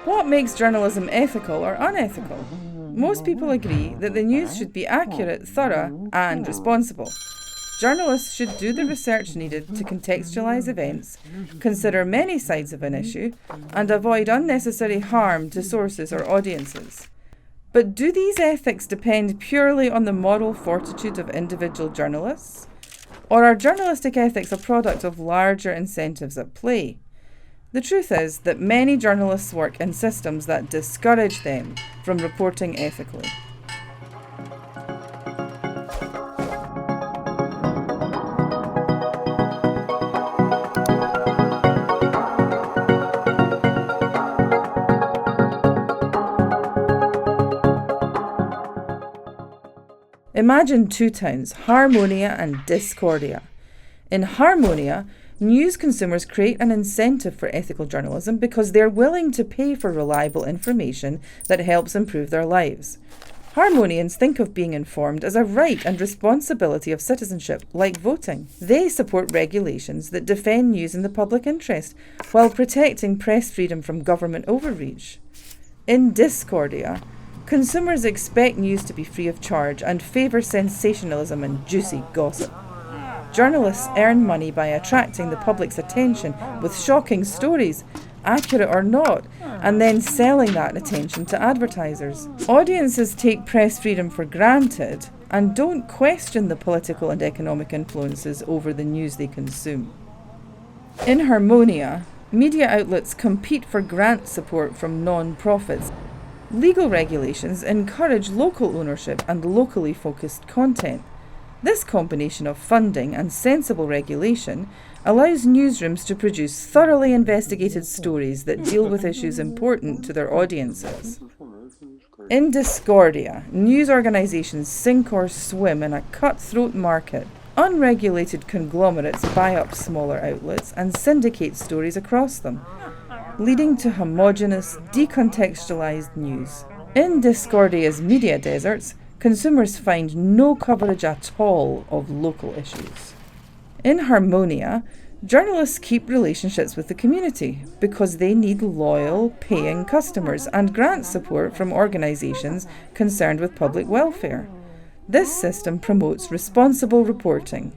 What makes journalism ethical or unethical? Most people agree that the news should be accurate, thorough, and responsible. Journalists should do the research needed to contextualise events, consider many sides of an issue, and avoid unnecessary harm to sources or audiences. But do these ethics depend purely on the moral fortitude of individual journalists? Or are journalistic ethics a product of larger incentives at play? The truth is that many journalists work in systems that discourage them from reporting ethically. Imagine two towns, Harmonia and Discordia. In Harmonia, news consumers create an incentive for ethical journalism because they're willing to pay for reliable information that helps improve their lives. Harmonians think of being informed as a right and responsibility of citizenship, like voting. They support regulations that defend news in the public interest while protecting press freedom from government overreach. In Discordia, consumers expect news to be free of charge and favour sensationalism and juicy gossip. Journalists earn money by attracting the public's attention with shocking stories, accurate or not, and then selling that attention to advertisers. Audiences take press freedom for granted and don't question the political and economic influences over the news they consume. In Harmonia, media outlets compete for grant support from non-profits. Legal regulations encourage local ownership and locally focused content. This combination of funding and sensible regulation allows newsrooms to produce thoroughly investigated stories that deal with issues important to their audiences. In Discordia, news organisations sink or swim in a cutthroat market. Unregulated conglomerates buy up smaller outlets and syndicate stories across them, leading to homogeneous, decontextualised news. In Discordia's media deserts, consumers find no coverage at all of local issues. In Harmonia, journalists keep relationships with the community because they need loyal, paying customers and grant support from organisations concerned with public welfare. This system promotes responsible reporting.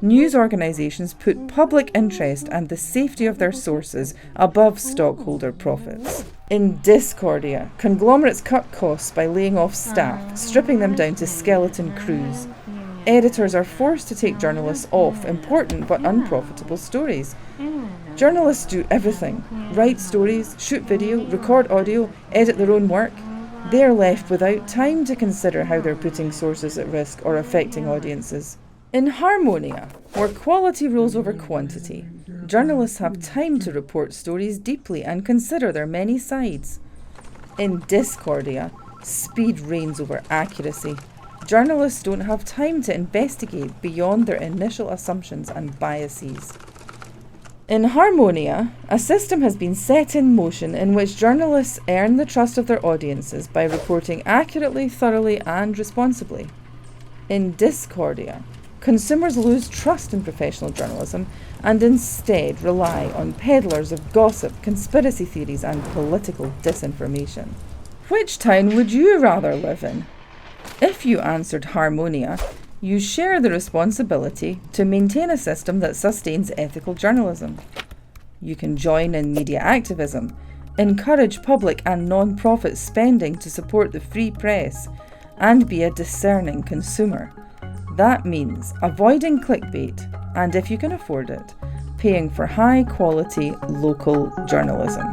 News organisations put public interest and the safety of their sources above stockholder profits. In Discordia, conglomerates cut costs by laying off staff, stripping them down to skeleton crews. Editors are forced to take journalists off important but unprofitable stories. Journalists do everything: write stories, shoot video, record audio, edit their own work. They are left without time to consider how they're putting sources at risk or affecting audiences. In Harmonia, where quality rules over quantity, journalists have time to report stories deeply and consider their many sides. In Discordia, speed reigns over accuracy. Journalists don't have time to investigate beyond their initial assumptions and biases. In Harmonia, a system has been set in motion in which journalists earn the trust of their audiences by reporting accurately, thoroughly, and responsibly. In Discordia, consumers lose trust in professional journalism and instead rely on peddlers of gossip, conspiracy theories, and political disinformation. Which town would you rather live in? If you answered Harmonia, you share the responsibility to maintain a system that sustains ethical journalism. You can join in media activism, encourage public and non-profit spending to support the free press, and be a discerning consumer. That means avoiding clickbait and, if you can afford it, paying for high-quality local journalism.